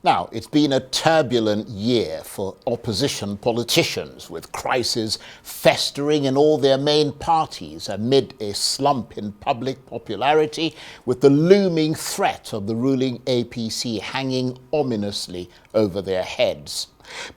Now, it's been a turbulent year for opposition politicians, with crises festering in all their main parties amid a slump in public popularity, with the looming threat of the ruling APC hanging ominously over their heads.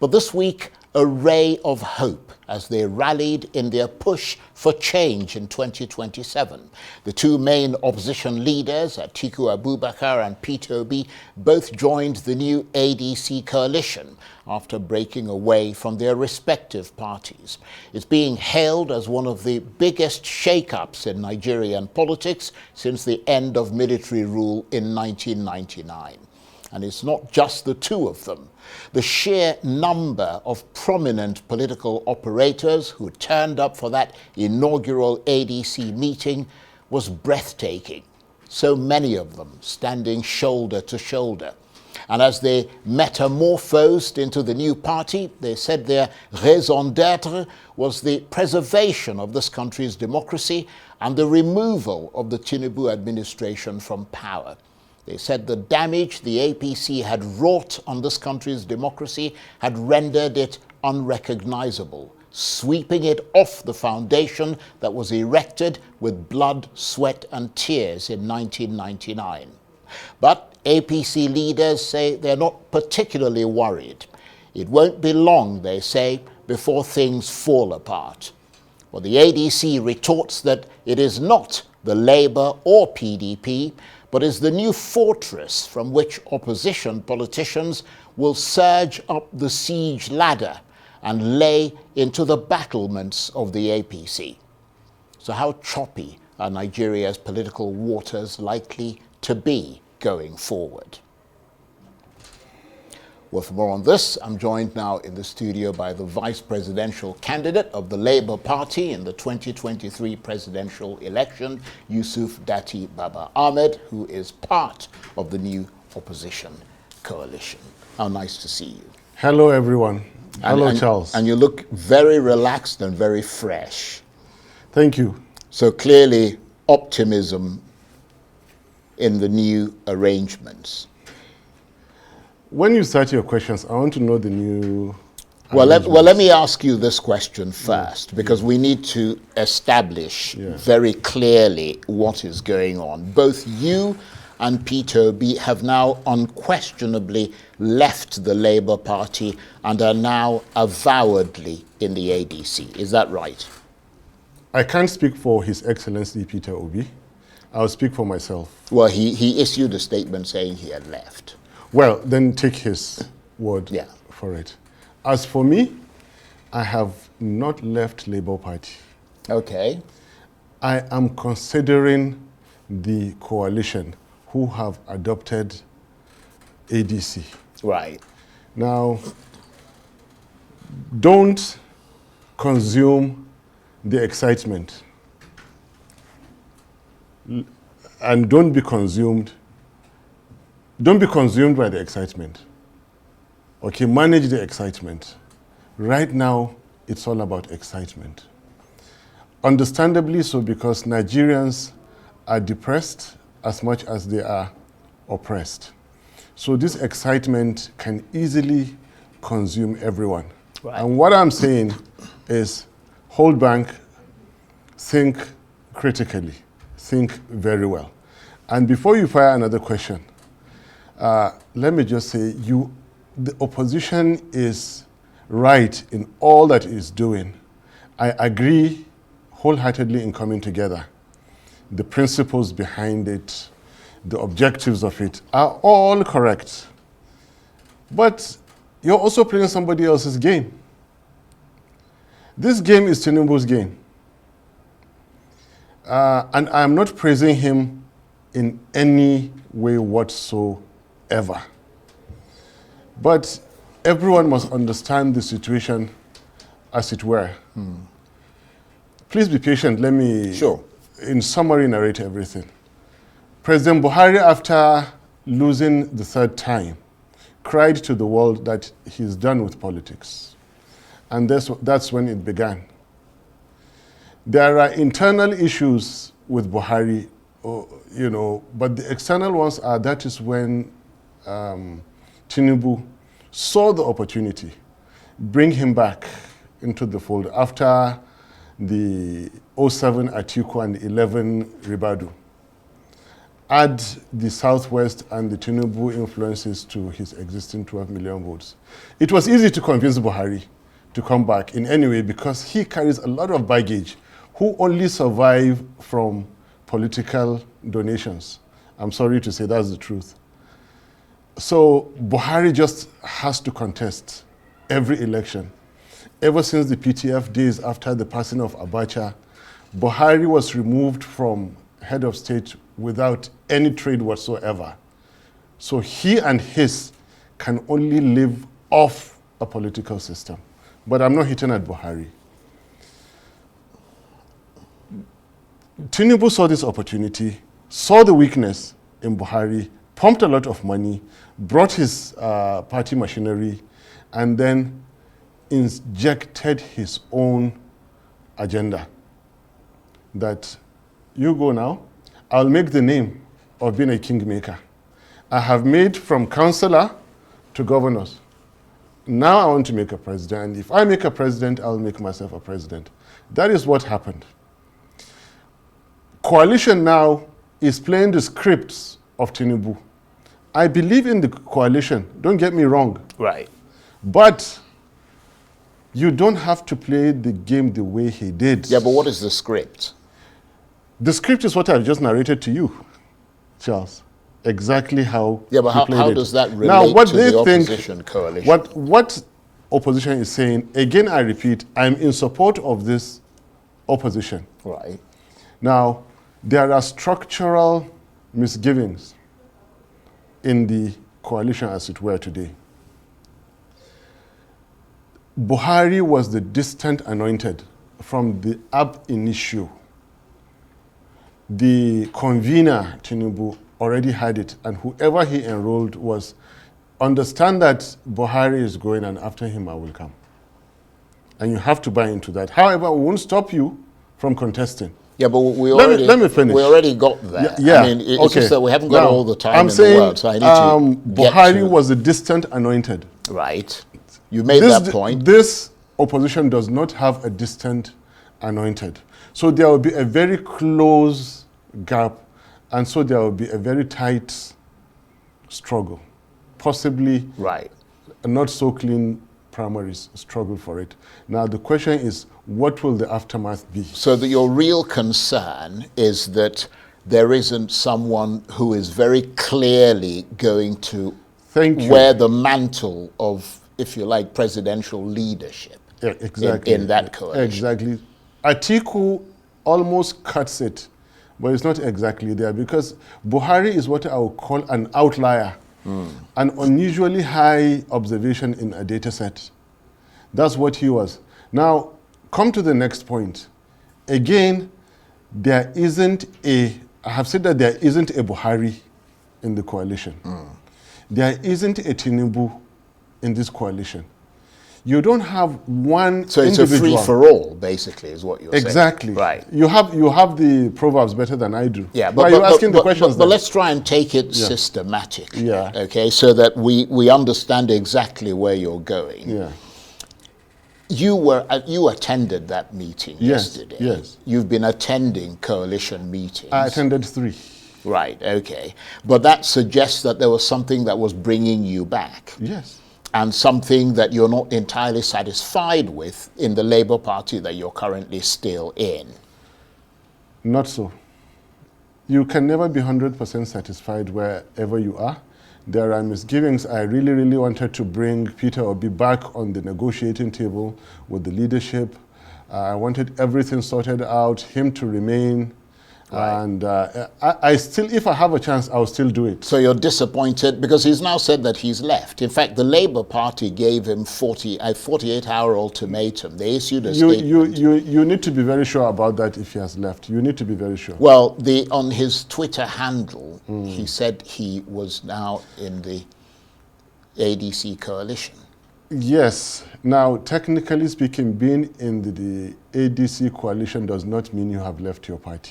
But this week, a ray of hope as they rallied in their push for change in 2027. The two main opposition leaders, Atiku Abubakar and Peter Obi, both joined the new ADC coalition after breaking away from their respective parties. It's being hailed as one of the biggest shake-ups in Nigerian politics since the end of military rule in 1999. And it's not just the two of them. The sheer number of prominent political operators who turned up for that inaugural ADC meeting was breathtaking. So many of them standing shoulder to shoulder. And as they metamorphosed into the new party, they said their raison d'être was the preservation of this country's democracy and the removal of the Tinubu administration from power. They said the damage the APC had wrought on this country's democracy had rendered it unrecognizable, sweeping it off the foundation that was erected with blood, sweat and tears in 1999. But APC leaders say they're not particularly worried. It won't be long, they say, before things fall apart. Well, the ADC retorts that it is not the Labour or PDP, but is the new fortress from which opposition politicians will surge up the siege ladder and lay into the battlements of the APC. So how choppy are Nigeria's political waters likely to be going forward? Well, for more on this, I'm joined now in the studio by the vice presidential candidate of the Labour Party in the 2023 presidential election, Yusuf Datti Baba-Ahmed, who is part of the new opposition coalition. How nice to see you. Hello, everyone. Hello, Charles. And you look very relaxed and very fresh. Thank you. So clearly, optimism in the new arrangements. When you start your questions, I want to know the new... Well, let me ask you this question first, because we need to establish very clearly what is going on. Both you and Peter Obi have now unquestionably left the Labour Party and are now avowedly in the ADC. Is that right? I can't speak for His Excellency Peter Obi. I'll speak for myself. Well, he issued a statement saying he had left. Well, then take his word for it. As for me, I have not left Labour Party. Okay. I am considering the coalition who have adopted ADC. Right. Now, don't consume the excitement. And don't be consumed by the excitement. Okay, manage the excitement. Right now, it's all about excitement. Understandably so, because Nigerians are depressed as much as they are oppressed. So this excitement can easily consume everyone. Right. And what I'm saying is hold back, think critically, think very well. And before you fire another question, let me just say, the opposition is right in all that it is doing. I agree wholeheartedly in coming together. The principles behind it, the objectives of it are all correct. But you're also playing somebody else's game. This game is Tinubu's game. And I'm not praising him in any way whatsoever. But everyone must understand the situation as it were. Please be patient. Let me, in summary, narrate everything. President Buhari, after losing the third time, cried to the world that he's done with politics. And that's when it began. There are internal issues with Buhari, but the external ones are, that is when Tinubu saw the opportunity, bring him back into the fold after the 07 Atiku and 11 Ribadu. Add the Southwest and the Tinubu influences to his existing 12 million votes. It was easy to convince Buhari to come back in any way because he carries a lot of baggage who only survive from political donations. I'm sorry to say that's the truth. So Buhari just has to contest every election. Ever since the PTF days after the passing of Abacha, Buhari was removed from head of state without any trade whatsoever. So he and his can only live off a political system. But I'm not hitting at Buhari. Tinubu saw this opportunity, saw the weakness in Buhari, pumped a lot of money, brought his party machinery, and then injected his own agenda. That you go now, I'll make the name of being a kingmaker. I have made from councillor to governors. Now I want to make a president, and if I make a president, I'll make myself a president. That is what happened. Coalition now is playing the scripts of Tinubu. I believe in the coalition, don't get me wrong. Right. But you don't have to play the game the way he did. Yeah, but what is the script? The script is what I've just narrated to you, Charles. Exactly how Yeah, but he played how it. does that relate now, what to they the think, opposition coalition? What opposition is saying, again I repeat, I'm in support of this opposition. Right. Now, there are structural misgivings in the coalition as it were today. Buhari was the distant anointed from the ab initio. The convener, Tinubu, already had it, and whoever he enrolled was, understand that Buhari is going and after him I will come. And you have to buy into that. However, we won't stop you from contesting. Yeah, but let me finish. We already got there. Yeah, I mean, it's just that we haven't got now, all the time I'm in saying, the world, so I need to Buhari was the distant anointed. Right. You made that point. This opposition does not have a distant anointed. So there will be a very close gap, and so there will be a very tight struggle. Possibly Right. a not so clean primaries struggle for it. Now the question is, what will the aftermath be? So that your real concern is that there isn't someone who is very clearly going to wear the mantle of, if you like, presidential leadership. Yeah, exactly. In that coalition. Exactly. Atiku almost cuts it, but it's not exactly there because Buhari is what I would call an outlier, an unusually high observation in a data set. That's what he was. Now, come to the next point. Again, I have said that there isn't a Buhari in the coalition. There isn't a Tinubu in this coalition. You don't have one So it's individual. a free-for-all, basically, is what you're saying. Exactly. Right. You have the proverbs better than I do. Yeah, but you're asking the questions. But let's try and take it systematically. Yeah. Okay, so that we understand exactly where you're going. Yeah. You attended that meeting yesterday. Yes. You've been attending coalition meetings. I attended 3. Right, okay. But that suggests that there was something that was bringing you back. Yes. And something that you're not entirely satisfied with in the Labour Party that you're currently still in. Not so. You can never be 100% satisfied wherever you are. There are misgivings. I really, really wanted to bring Peter Obi back on the negotiating table with the leadership. I wanted everything sorted out, him to remain. Right. And I still, if I have a chance, I'll still do it. So you're disappointed because he's now said that he's left. In fact, the Labour Party gave him a 48-hour ultimatum. They issued a statement. You need to be very sure about that if he has left. You need to be very sure. Well, on his Twitter handle, he said he was now in the ADC coalition. Yes. Now, technically speaking, being in the ADC coalition does not mean you have left your party.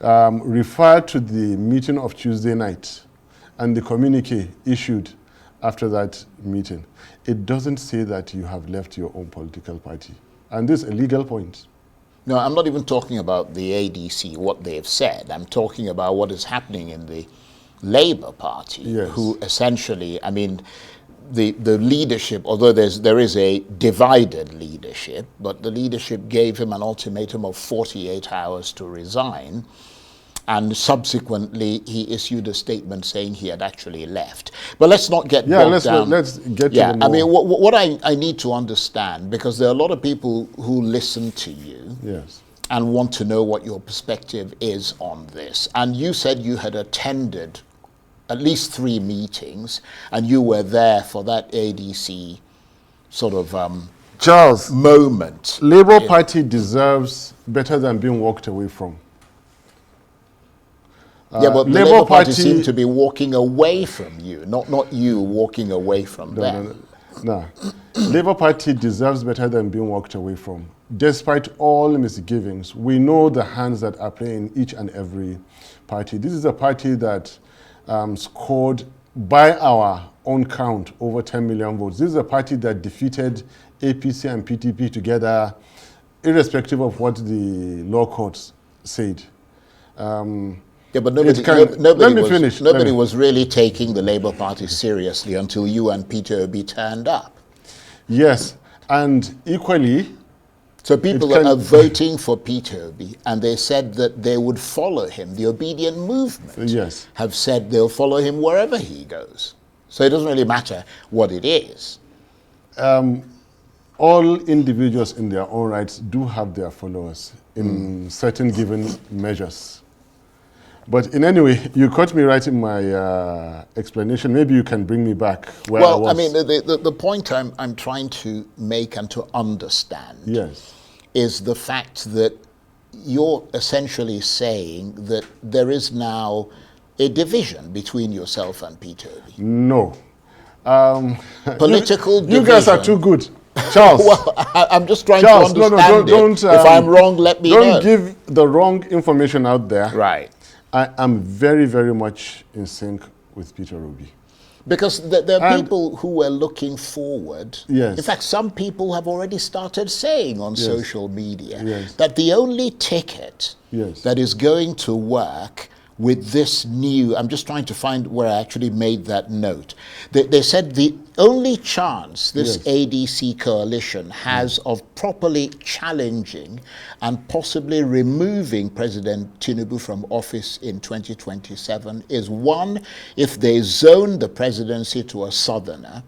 Refer to the meeting of Tuesday night and the communique issued after that meeting, it doesn't say that you have left your own political party. And this is a legal point. No, I'm not even talking about the ADC, what they've said. I'm talking about what is happening in the Labour Party, Yes. who essentially, I mean, the leadership, although there is a divided leadership, but the leadership gave him an ultimatum of 48 hours to resign. And subsequently, he issued a statement saying he had actually left. But let's not get bogged down. Let's get to the more. I mean, what I need to understand, because there are a lot of people who listen to you Yes. and want to know what your perspective is on this. And you said you had attended at least 3 meetings, and you were there for that ADC sort of Charles, moment. Labour Party deserves better than being walked away from. Yeah, but the Labour Party seemed to be walking away from you, not you walking away from them. No. Labour Party deserves better than being walked away from. Despite all misgivings, we know the hands that are playing each and every party. This is a party that scored, by our own count, over 10 million votes. This is a party that defeated APC and PTP together, irrespective of what the law courts said. Yeah, but nobody was really taking the Labour Party seriously until you and Peter Obi turned up. Yes, and equally... So people are voting for Peter Obi, and they said that they would follow him. The obedient movement have said they'll follow him wherever he goes. So it doesn't really matter what it is. All individuals in their own rights do have their followers in certain given measures. But in any way, you caught me right in my explanation. Maybe you can bring me back where I was. Well, I mean, the point I'm trying to make and to understand is the fact that you're essentially saying that there is now a division between yourself and Peter Obi. No. Political division. You guys are too good. Charles. Well, I'm just trying to understand don't, if I'm wrong, let me know. Don't give the wrong information out there. Right. I am very, very much in sync with Peter Obi. Because there are people who are looking forward. Yes. In fact, some people have already started saying on social media that the only ticket that is going to work with this new, I'm just trying to find where I actually made that note. They said the only chance this ADC coalition has of properly challenging and possibly removing President Tinubu from office in 2027 is 1, if they zone the presidency to a southerner,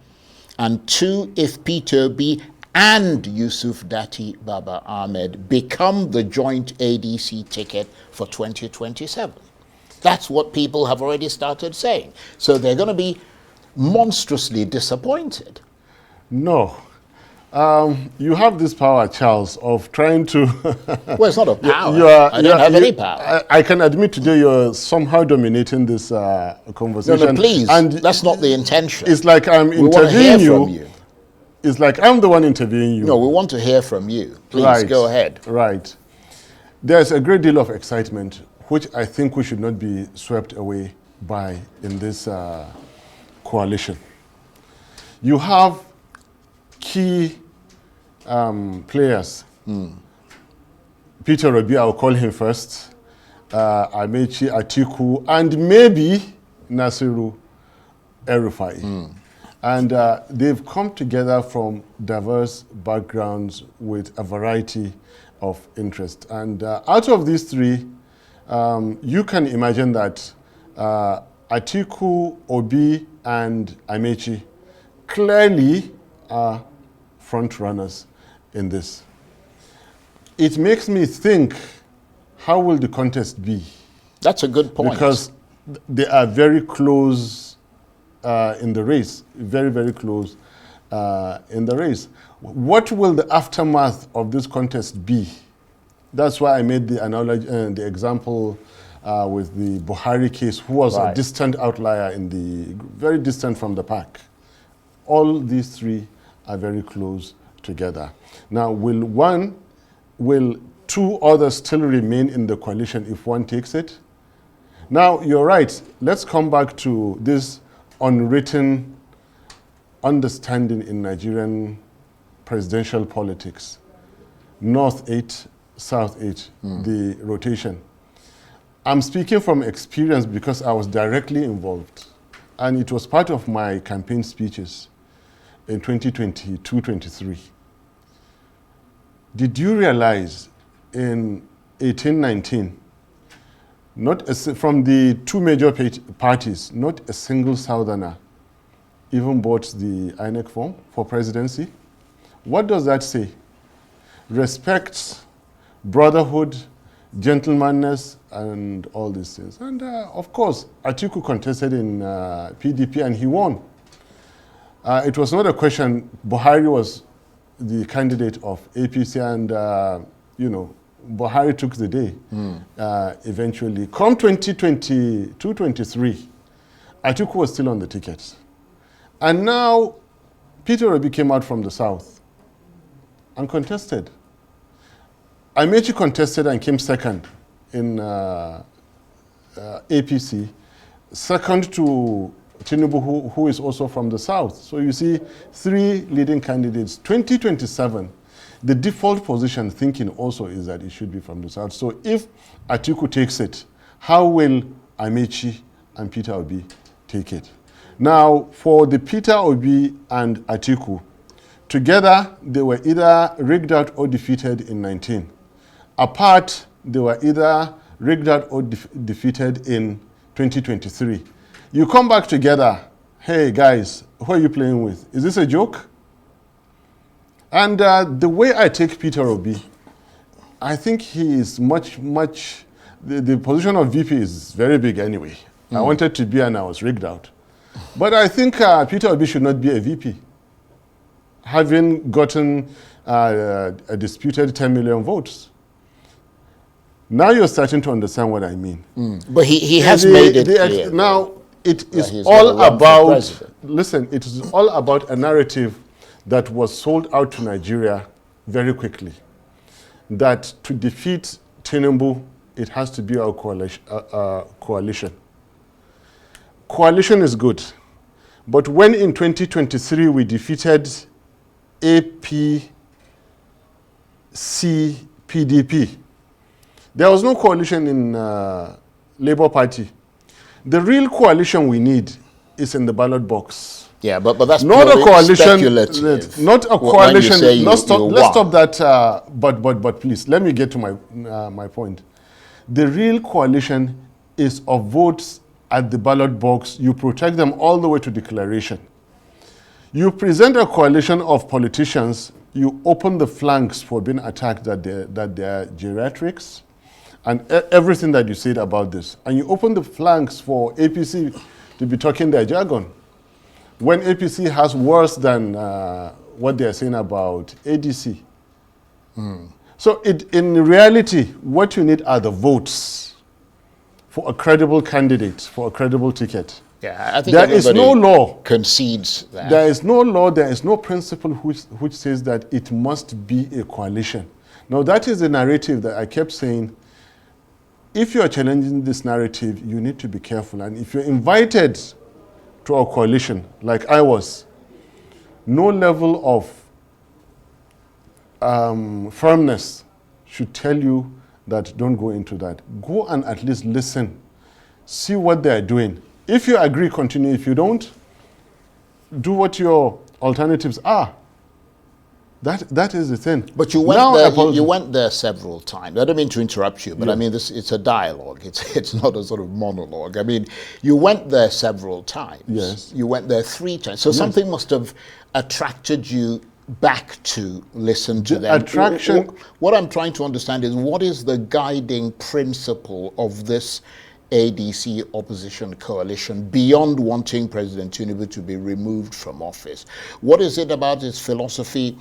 and 2, if Peter Obi and Yusuf Datti Baba-Ahmed become the joint ADC ticket for 2027. That's what people have already started saying. So they're going to be monstrously disappointed. No. You have this power, Charles, of trying to... Well, it's not a power. I don't have any power. I can admit today you're somehow dominating this conversation. No, please. And that's not the intention. It's like I'm interviewing you. It's like I'm the one interviewing you. No, we want to hear from you. Please, go ahead. Right. There's a great deal of excitement, which I think we should not be swept away by in this coalition. You have key players. Peter Obi, I'll call him first, Amechi, Atiku, and maybe Nasiru El-Rufai. And they've come together from diverse backgrounds with a variety of interest. And out of these 3, you can imagine that Atiku, Obi, and Amechi clearly are front runners in this. It makes me think, how will the contest be? That's a good point. Because they are very close in the race, very, very close in the race. What will the aftermath of this contest be? That's why I made the analogy, the example with the Buhari case, who was a distant outlier very distant from the pack. All these 3 are very close together. Now, will 2 others still remain in the coalition if one takes it? Now, you're right. Let's come back to this unwritten understanding in Nigerian presidential politics. North 8, South 8, the rotation. I'm speaking from experience because I was directly involved. And it was part of my campaign speeches in 2022-23. Did you realize in 1819, from the two major parties, not a single Southerner even bought the INEC form for presidency? What does that say? Respect, brotherhood, gentlemanness, and all these things. And of course, Atiku contested in PDP and he won. It was not a question. Buhari was the candidate of APC and, Buhari took the day eventually. Come 2022-23, Atiku was still on the ticket. And now, Peter Obi came out from the south and contested. Amechi contested and came second in APC, second to Tinubu, who is also from the south. So you see, three leading candidates. 2027, the default position thinking also is that it should be from the south. So if Atiku takes it, how will Amechi and Peter Obi take it? Now, for the Peter Obi and Atiku, together they were either rigged out or defeated in 19. Apart, they were either rigged out or defeated in 2023. You come back together, hey guys, who are you playing with? Is this a joke? And the way I take Peter Obi, I think he is much, the position of VP is very big anyway. I wanted to be and I was rigged out. But I think Peter Obi should not be a VP, having gotten a disputed 10 million votes. Now you're starting to understand what I mean. But he has made it clear. Now, it is all about, listen, it is all about a narrative that was sold out to Nigeria very quickly. That to defeat Tinubu, it has to be our coalition. Coalition is good. But when in 2023 we defeated APC, PDP, there was no coalition in Labour Party. The real coalition we need is in the ballot box. Yeah, but that's not a coalition. Speculative. Not a coalition. Let's stop that. But please, let me get to my point. The real coalition is of votes at the ballot box. You protect them all the way to declaration. You present a coalition of politicians. You open the flanks for being attacked that they're geriatrics, and everything that you said about this. And you open the flanks for APC to be talking their jargon. When APC has worse than what they're saying about ADC. So in reality, what you need are the votes for a credible candidate, for a credible ticket. Yeah, I think there is no law concedes that. There is no law, there is no principle which says that it must be a coalition. Now that is the narrative that I kept saying. If you are challenging this narrative, you need to be careful. And if you're invited to a coalition, like I was, no level of firmness should tell you that don't go into that. Go and at least listen. See what they're doing. If you agree, continue. If you don't, do what your alternatives are. That is the thing. But you went there several times. I don't mean to interrupt you, but I mean, it's a dialogue. It's not a sort of monologue. I mean, you went there several times. Yes. You went there 3 times. So something must have attracted you back to listen to them. Attraction. What I'm trying to understand is, what is the guiding principle of this ADC opposition coalition beyond wanting President Tinubu to be removed from office? What is it about its philosophy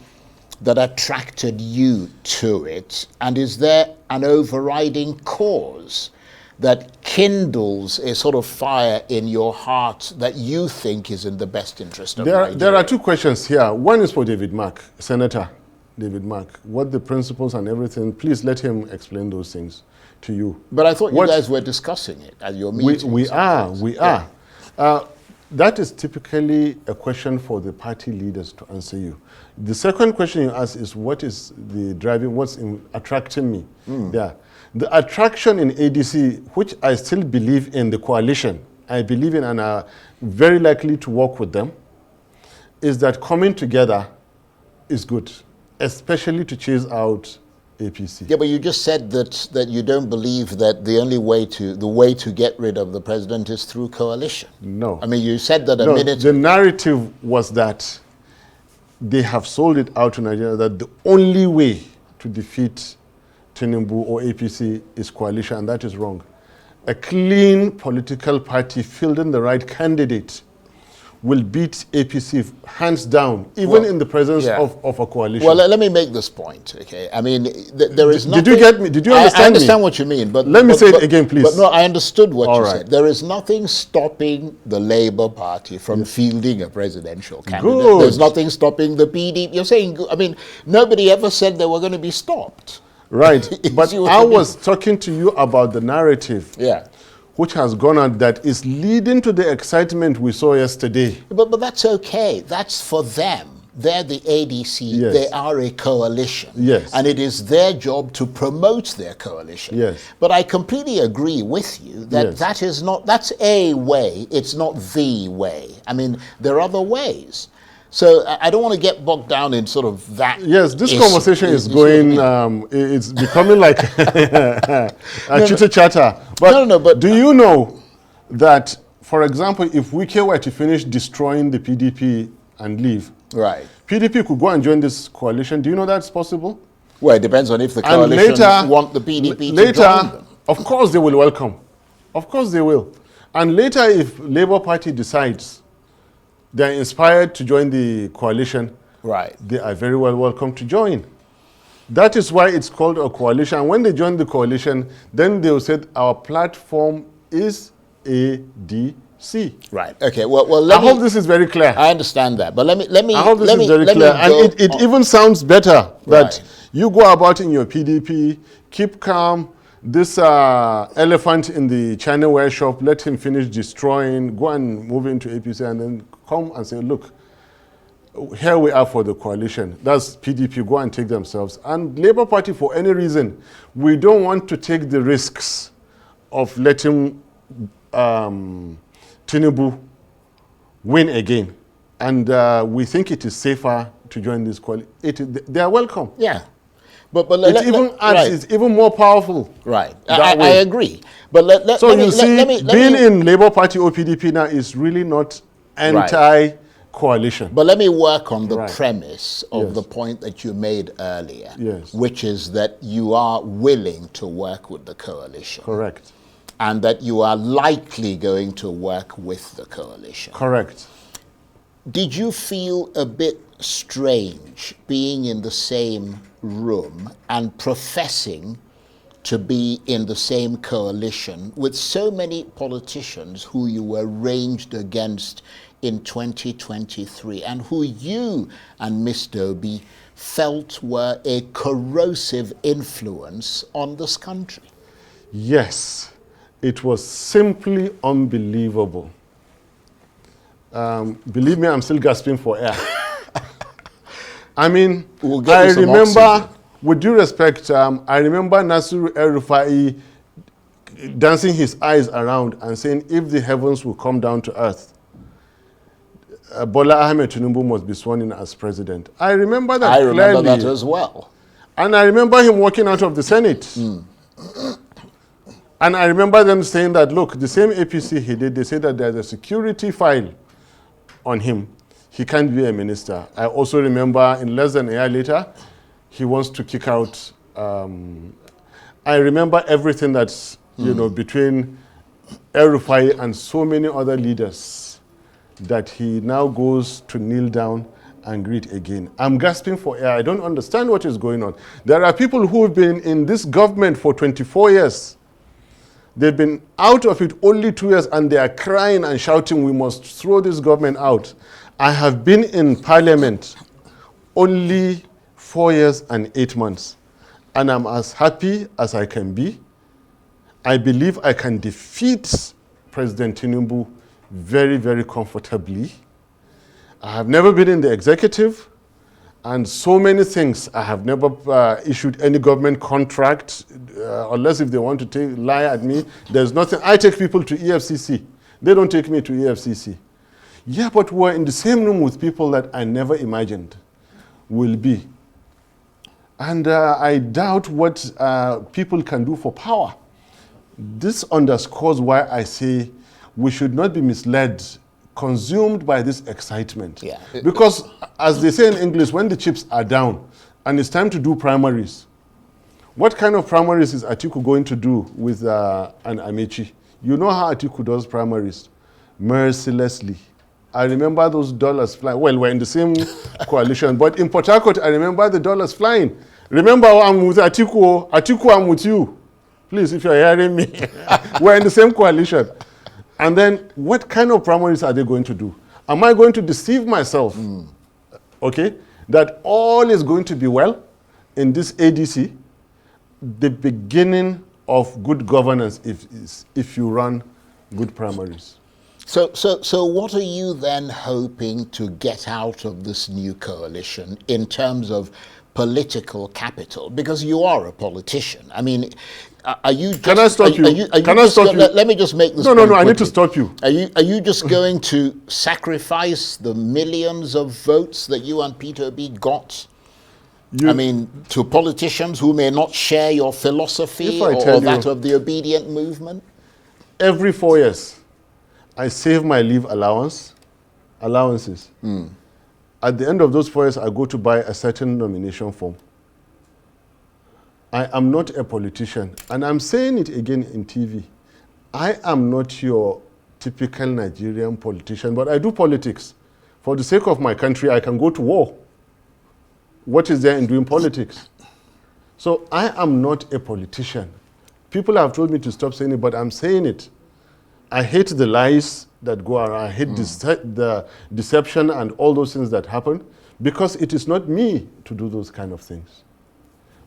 that attracted you to it? And is there an overriding cause that kindles a sort of fire in your heart that you think is in the best interest of Nigeria? There are 2 questions here. One is for David Mark, Senator David Mark. What the principles and everything, please let him explain those things to you. But I thought you guys were discussing it at your meeting. We are. That is typically a question for the party leaders to answer you. The second question you ask is what's attracting me? Yeah. The attraction in ADC, which I still believe in the coalition, I believe in and are very likely to work with them, is that coming together is good, especially to chase out APC. Yeah, but you just said that you don't believe that the way to get rid of the president is through coalition. No. I mean, you said that The narrative was that they have sold it out to Nigeria that the only way to defeat Tinubu or APC is coalition, and that is wrong. A clean political party fielding the right candidate will beat APC hands down, even in the presence of a coalition. Well, let me make this point, okay? I mean, there is nothing... Did you get me? Did you understand me? I understand what you mean, but... Let me say it again, please. But no, I understood what you right. said. There is nothing stopping the Labour Party from fielding a presidential candidate. Good. There's nothing stopping the PDP. You're saying, I mean, nobody ever said they were going to be stopped. Right, but I was talking to you about the narrative. Yeah. Which has gone on that is leading to the excitement we saw yesterday. But that's okay. That's for them. They're the ADC. Yes. They are a coalition. Yes. And it is their job to promote their coalition. Yes. But I completely agree with you that that's a way. It's not the way. I mean, there are other ways. So I don't want to get bogged down in sort of that. Yes, this conversation is going, it's becoming like a chitter-chatter. But do you know that, for example, if Wike were to finish destroying the PDP and leave, right, PDP could go and join this coalition. Do you know that's possible? Well, it depends on if the coalition want the PDP to join them. Of course they will welcome. Of course they will. And later, if Labour Party decides they're inspired to join the coalition, right, they are very well welcome to join. That is why it's called a coalition. And when they join the coalition, then they will say our platform is ADC. Right. Okay. Well. I hope this is very clear. I understand that, but let me. I hope this is very clear, and it even sounds better that you go about in your PDP, keep calm. This elephant in the China ware shop, let him finish destroying, go and move into APC, and then come and say, look, here we are for the coalition. That's PDP, go and take themselves. And Labour Party, for any reason, we don't want to take the risks of letting Tinubu win again. And we think it is safer to join this coalition. They are welcome. Yeah. But it's even more powerful. Right. I agree. But being in Labour Party or PDP now is really not anti-coalition. But let me work on the premise of the point that you made earlier, which is that you are willing to work with the coalition. Correct. And that you are likely going to work with the coalition. Correct. Did you feel a bit strange being in the same room and professing to be in the same coalition with so many politicians who you were ranged against in 2023 and who you and Mr. Obi felt were a corrosive influence on this country? Yes, it was simply unbelievable. Believe me, I'm still gasping for air. I mean, I remember, with due respect, I remember Nasiru El-Rufai dancing his eyes around and saying, if the heavens will come down to earth, Baba-Ahmed Tinubu must be sworn in as president. I remember that clearly. I remember that as well. And I remember him walking out of the Senate. And I remember them saying that, look, the same APC he did, they said that there's a security file on him. He can't be a minister. I also remember in less than a year later, he wants to kick out. I remember everything that's, between El-Rufai and so many other leaders that he now goes to kneel down and greet again. I'm gasping for air. I don't understand what is going on. There are people who have been in this government for 24 years. They've been out of it only 2 years and they are crying and shouting, we must throw this government out. I have been in parliament only 4 years and 8 months. And I'm as happy as I can be. I believe I can defeat President Tinubu very, very comfortably. I have never been in the executive, and so many things. I have never issued any government contract, unless if they want to lie at me. There's nothing. I take people to EFCC. They don't take me to EFCC. Yeah, but we're in the same room with people that I never imagined will be. And I doubt what people can do for power. This underscores why I say we should not be misled, consumed by this excitement. Yeah. Because, as they say in English, when the chips are down and it's time to do primaries, what kind of primaries is Atiku going to do with an Amechi? You know how Atiku does primaries? Mercilessly. I remember those dollars flying. Well, we're in the same coalition, but in Port Harcourt, I remember the dollars flying. Remember, I'm with Atiku. Atiku, I'm with you. Please, if you're hearing me, we're in the same coalition. And then, what kind of primaries are they going to do? Am I going to deceive myself, okay, that all is going to be well in this ADC? The beginning of good governance if you run good primaries. So what are you then hoping to get out of this new coalition in terms of political capital? Because you are a politician. I mean, are you just... Can I stop you? Can I stop you? Let me just make this No, point I quickly. need to stop you. Are you just going to sacrifice the millions of votes that you and Peter B got? I mean, to politicians who may not share your philosophy or that of the obedient movement? Every 4 years, I save my leave allowances. At the end of those 4 years, I go to buy a certain nomination form. I am not a politician, and I'm saying it again in TV. I am not your typical Nigerian politician, but I do politics. For the sake of my country, I can go to war. What is there in doing politics? So I am not a politician. People have told me to stop saying it, but I'm saying it. I hate the lies that go around. I hate the deception and all those things that happen, because it is not me to do those kind of things.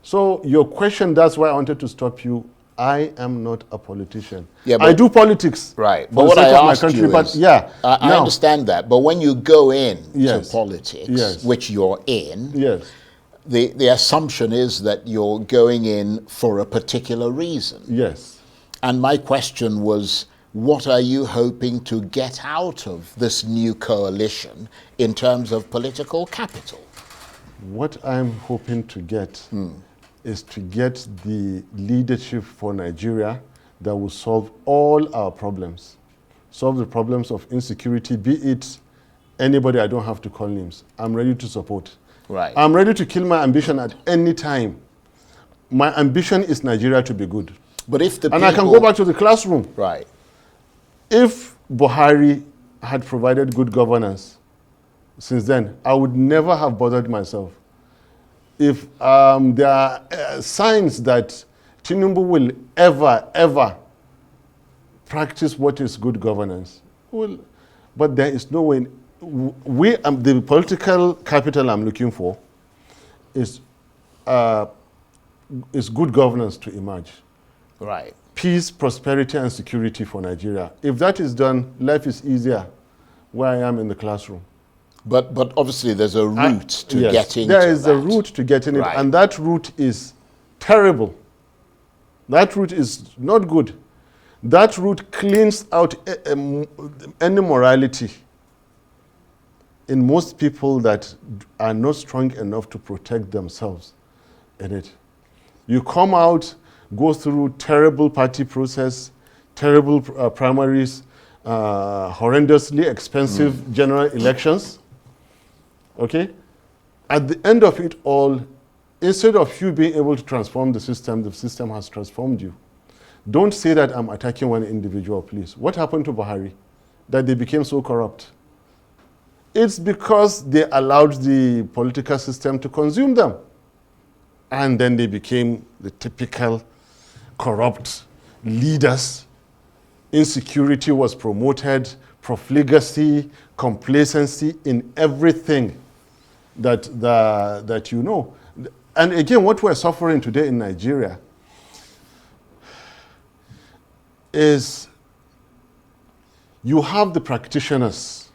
So your question, that's why I wanted to stop you. I am not a politician. Yeah, I do politics. Right. But what I asked you is, yeah, I understand that. But when you go in to politics, yes, which you're in, yes, the assumption is that you're going in for a particular reason. Yes. And my question was, what are you hoping to get out of this new coalition in terms of political capital? What I'm hoping to get is to get the leadership for Nigeria that will solve all our problems. Solve the problems of insecurity, be it anybody, I don't have to call names. I'm ready to support. Right. I'm ready to kill my ambition at any time. My ambition is Nigeria to be good. But if the and I can go back to the classroom. Right. If Buhari had provided good governance since then, I would never have bothered myself. If there are signs that Tinubu will ever practice what is good governance, well, but there is no way. The political capital I'm looking for is good governance to emerge. Right. Peace, prosperity, and security for Nigeria. If that is done, life is easier where I am in the classroom. But obviously there's a route to get into there is a route to get in it, and that route is terrible. That route is not good. That route cleans out any morality in most people that are not strong enough to protect themselves in it. You come out, go through terrible party process, terrible primaries, horrendously expensive general elections. Okay? At the end of it all, instead of you being able to transform the system has transformed you. Don't say that I'm attacking one individual, please. What happened to Buhari? That they became so corrupt? It's because they allowed the political system to consume them. And then they became the typical corrupt leaders. Insecurity was promoted, profligacy, complacency in everything that you know. And again, what we're suffering today in Nigeria is You have the practitioners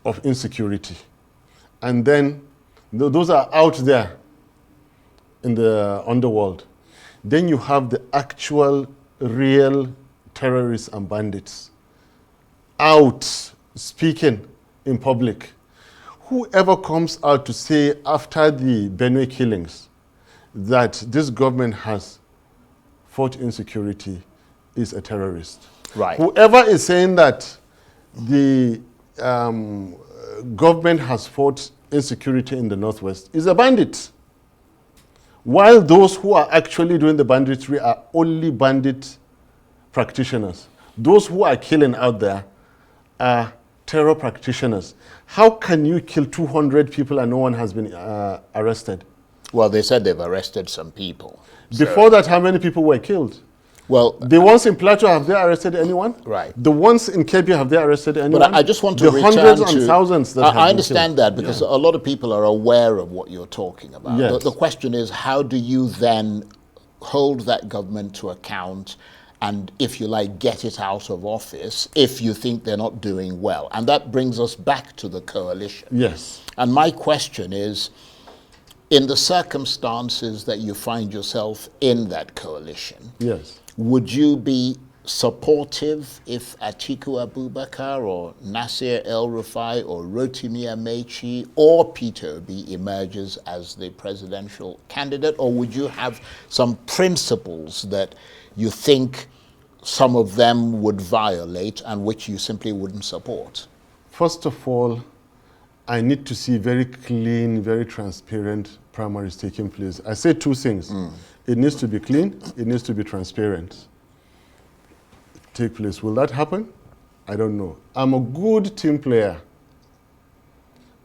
of insecurity, and then those are out there in the underworld. Then you have the actual, real terrorists and bandits out speaking in public. Whoever comes out to say after the Benue killings that this government has fought insecurity is a terrorist. Right. Whoever is saying that the government has fought insecurity in the Northwest is a bandit. While those who are actually doing the banditry are only bandit practitioners. Those who are killing out there are terror practitioners. How can you kill 200 people and no one has been arrested? Well, they said they've arrested some people. Before that, how many people were killed? Well, the ones in Plateau, have they arrested anyone? Right. The ones in Kebbi, have they arrested anyone? But I just want to return hundreds and thousands that have I been understand killed. that because a lot of people are aware of what you're talking about. Yes. The question is, how do you then hold that government to account and, if you like, get it out of office if you think they're not doing well? And that brings us back to the coalition. Yes. And my question is, in the circumstances that you find yourself in that coalition, Yes. would you be supportive if Atiku Abubakar or Nasir El-Rufai or Rotimi Amechi or Peter Obi emerges as the presidential candidate? Or would you have some principles that you think some of them would violate and which you simply wouldn't support? First of all, I need to see very clean, very transparent primaries taking place. I say two things. It needs to be clean, it needs to be transparent. Take place. Will that happen? I don't know. I'm a good team player.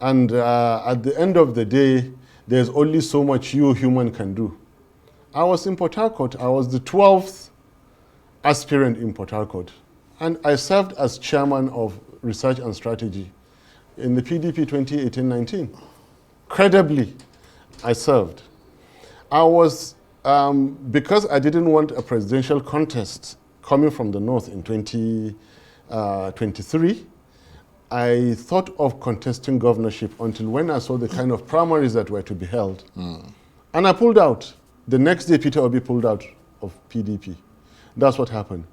And at the end of the day, there's only so much you human can do. I was in Port Harcourt. I was the 12th aspirant in Port Harcourt. And I served as chairman of research and strategy in the PDP 2018-19. Credibly, I served. I was, because I didn't want a presidential contest coming from the North in 2023, I thought of contesting governorship until when I saw the kind of primaries that were to be held. And I pulled out. The next day, Peter Obi pulled out of PDP. That's what happened.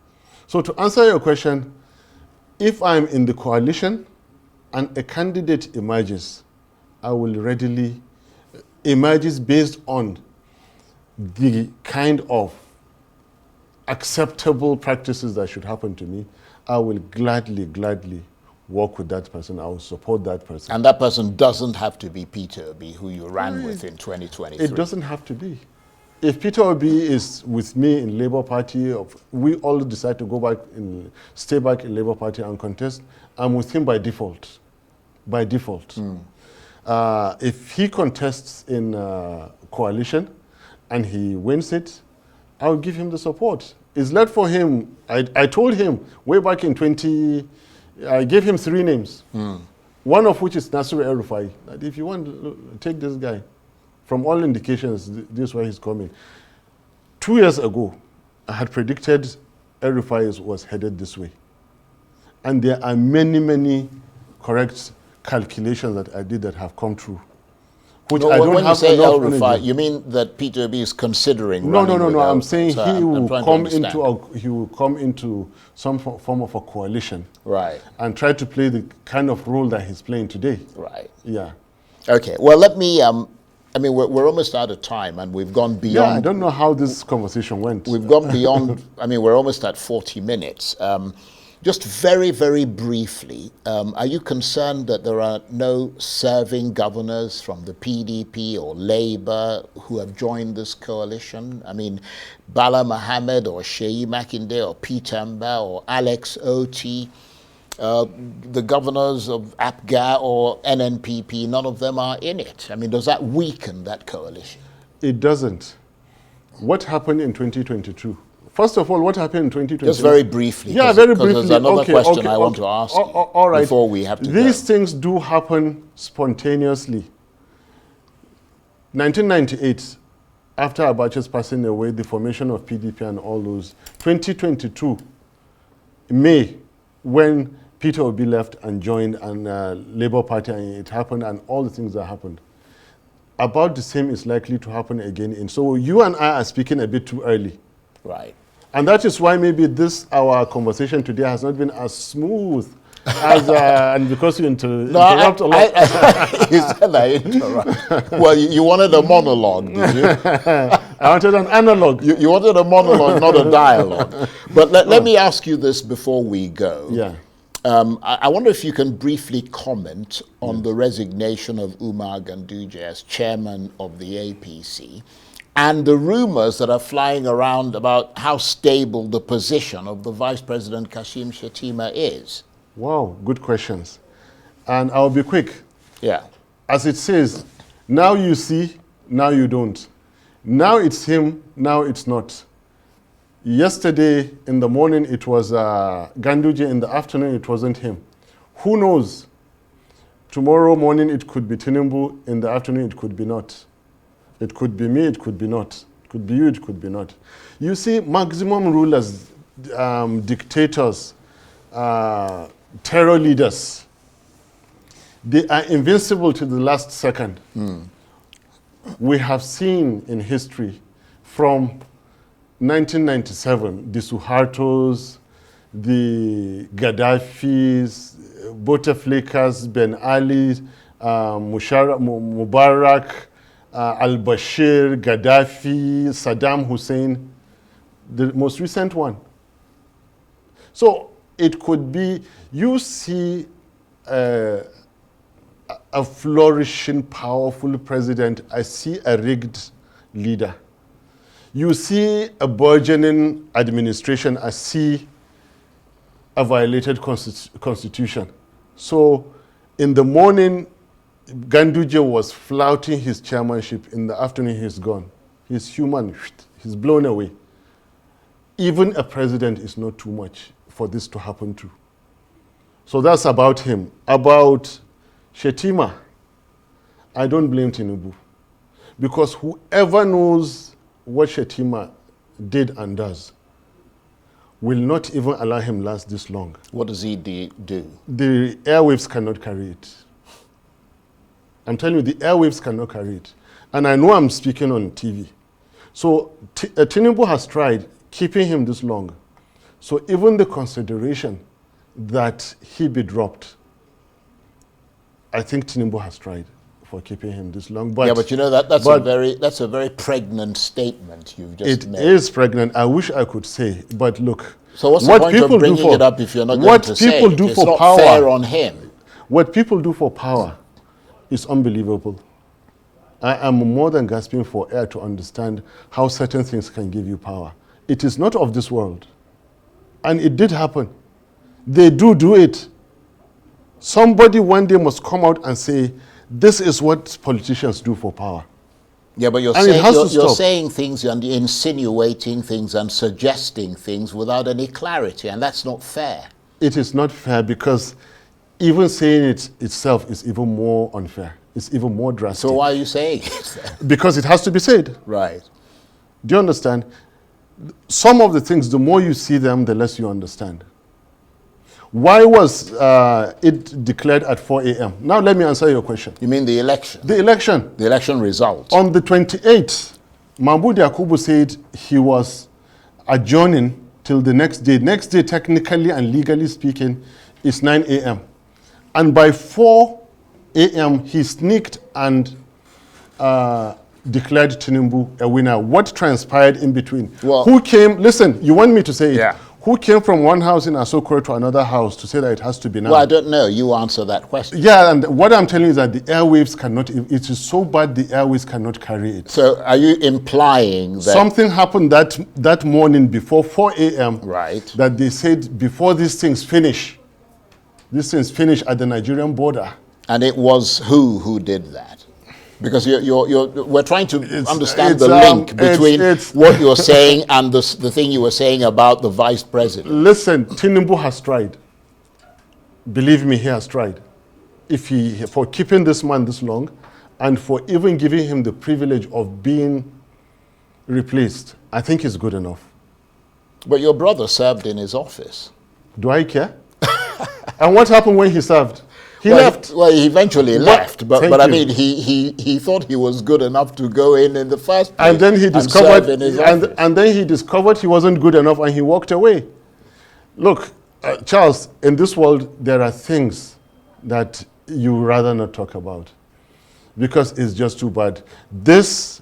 So to answer your question, if I'm in the coalition and a candidate emerges, I will readily emerges based on the kind of acceptable practices that should happen to me. I will gladly work with that person. I will support that person. And that person doesn't have to be Peter Obi, who you ran with in 2023. It doesn't have to be. If Peter Obi is with me in Labour Party, or we all decide to go back and stay back in Labour Party and contest, I'm with him by default. By default. If he contests in coalition and he wins it, I'll give him the support. It's led for him. I told him way back in I gave him 3 names. One of which is Nasir El-Rufai. That if you want to take this guy, from all indications, this is where he's coming. 2 years ago, I had predicted El-Rufai was headed this way. And there are many correct calculations that I did that have come true. Which I don't when have you say enough El-Rufai, energy. you mean that Peter Obi is considering No. running with I'm saying so he will come into some form of a coalition. Right. And try to play the kind of role that he's playing today. Right. Yeah. Okay. Well, let me. I mean, we're almost out of time, and we've gone beyond. Yeah, I don't know how this conversation went. We've gone beyond. I mean, we're almost at 40 minutes. Just very briefly, are you concerned that there are no serving governors from the PDP or Labour who have joined this coalition? I mean, Baba-Ahmed or Sheyi Makinde or Peter Mba or Alex Oti, the governors of APGA or NNPP, none of them are in it. I mean, does that weaken that coalition? It doesn't. What happened in 2022? First of all, what happened in 2020? Just very briefly. Yeah, very briefly. There's another question I want to ask you all right. before we have to These go. things do happen spontaneously. 1998, after Abacha's passing away, the formation of PDP and all those. 2022, May, when Peter Obi left and joined and Labour Party, and it happened, and all the things that happened. About the same is likely to happen again. So you and I are speaking a bit too early. Right. And that is why maybe our conversation today has not been as smooth as, and because you interrupt a lot. You said I interrupt. Well, you wanted a monologue, did you? I wanted an analog. You wanted a monologue, not a dialogue. But let me ask you this before we go. Yeah. I wonder if you can briefly comment on the resignation of Umar Ganduji as chairman of the APC and the rumors that are flying around about how stable the position of the Vice President Kashim Shettima is. Wow, good questions. And I'll be quick. Yeah. As it says, now you see, now you don't. Now it's him, now it's not. Yesterday in the morning it was Ganduji, in the afternoon it wasn't him. Who knows? Tomorrow morning it could be Tinubu, in the afternoon it could be not. It could be me, it could be not. It could be you, it could be not. You see, maximum rulers, dictators, terror leaders, they are invincible to the last second. We have seen in history from 1997, the Suhartos, the Gaddafis, Bouteflikas, Ben Ali, Mubarak, al-Bashir, Gaddafi, Saddam Hussein, the most recent one. So it could be, you see a flourishing, powerful president, I see a rigged leader. You see a burgeoning administration, I see a violated constitution. So in the morning, Ganduji was flouting his chairmanship. In the afternoon, he's gone. He's human, he's blown away. Even a president is not too much for this to happen to. So that's about him. About Shettima, I don't blame Tinubu. Because whoever knows what Shettima did and does will not even allow him last this long. What does he do? The airwaves cannot carry it. I'm telling you, the airwaves cannot carry it. And I know I'm speaking on TV. So Tinubu has tried keeping him this long. So even the consideration that he be dropped, I think Tinubu has tried for keeping him this long. But, yeah, but you know that's a very pregnant statement you've just made. It is pregnant. I wish I could say, but look. So what's the point of bringing it up if you're not going to say it? What people do it's for not power, fair on him. What people do for power is unbelievable. I am more than gasping for air to understand how certain things can give you power. It is not of this world. And it did happen. They do it. Somebody one day must come out and say, this is what politicians do for power. Yeah, but you're saying things and insinuating things and suggesting things without any clarity, and that's not fair. It is not fair because even saying it itself is even more unfair. It's even more drastic. So why are you saying it? Because it has to be said. Right. Do you understand? Some of the things, the more you see them, the less you understand. Why was it declared at 4 a.m.? Now let me answer your question. You mean the election? The election. The election result. On the 28th, Mahmoud Yakubu said he was adjourning till the next day. Next day, technically and legally speaking, is 9 a.m. And by 4 a.m., he sneaked and declared Tinubu a winner. What transpired in between? Well, who came, listen, you want me to say it? Yeah. Who came from one house in Asokoro to another house to say that it has to be now? Well, I don't know. You answer that question. Yeah, and what I'm telling you is that the airwaves cannot, it is so bad the airwaves cannot carry it. So are you implying that... Something happened that morning before 4 a.m. Right. That they said before these things finish at the Nigerian border. And it was who did that? Because we're trying to understand the link between what you're saying and the thing you were saying about the vice president. Listen, Tinubu has tried. Believe me, he has tried. For keeping this man this long and for even giving him the privilege of being replaced, I think it's good enough. But your brother served in his office. Do I care? And what happened when he served? He left. Well, he eventually left, but Thank I you. mean, he thought he was good enough to go in the first place. And then he serve discovered, in his office. and then he discovered he wasn't good enough, and he walked away. Look, Charles, in this world, there are things that you rather not talk about because it's just too bad. This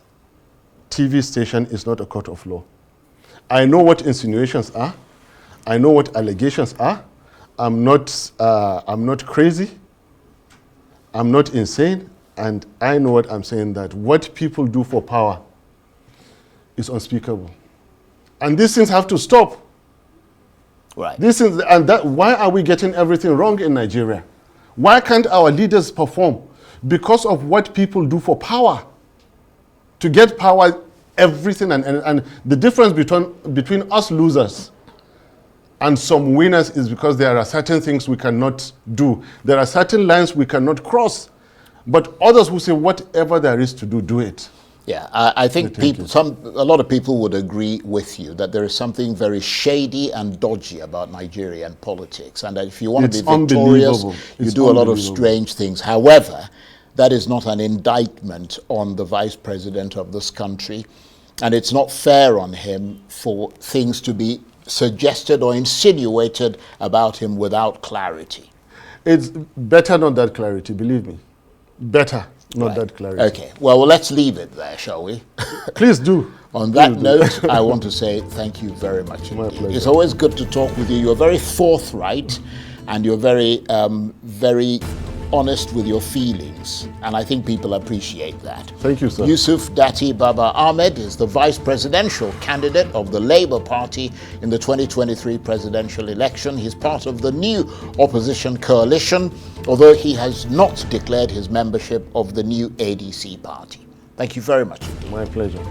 TV station is not a court of law. I know what insinuations are. I know what allegations are. I'm not crazy. I'm not insane. And I know what I'm saying, that what people do for power is unspeakable. And these things have to stop. Right. These things, why are we getting everything wrong in Nigeria? Why can't our leaders perform? Because of what people do for power. To get power, everything, and the difference between us losers and some winners is because there are certain things we cannot do. There are certain lines we cannot cross. But others who say whatever there is to do, do it. Yeah, I think a lot of people would agree with you that there is something very shady and dodgy about Nigerian politics, and that if you want to be victorious, you do a lot of strange things. However, that is not an indictment on the vice president of this country, and it's not fair on him for things to be suggested or insinuated about him without clarity. It's better not that clarity, believe me. Better not that clarity. Okay, well, let's leave it there, shall we? Please do. On that note, I want to say thank you very much indeed. My pleasure. It's always good to talk with you. You're very forthright and you're very, very honest with your feelings. And I think people appreciate that. Thank you, sir. Yusuf Datti Baba-Ahmed is the vice presidential candidate of the Labour Party in the 2023 presidential election. He's part of the new opposition coalition, although he has not declared his membership of the new ADC party. Thank you very much indeed. My pleasure.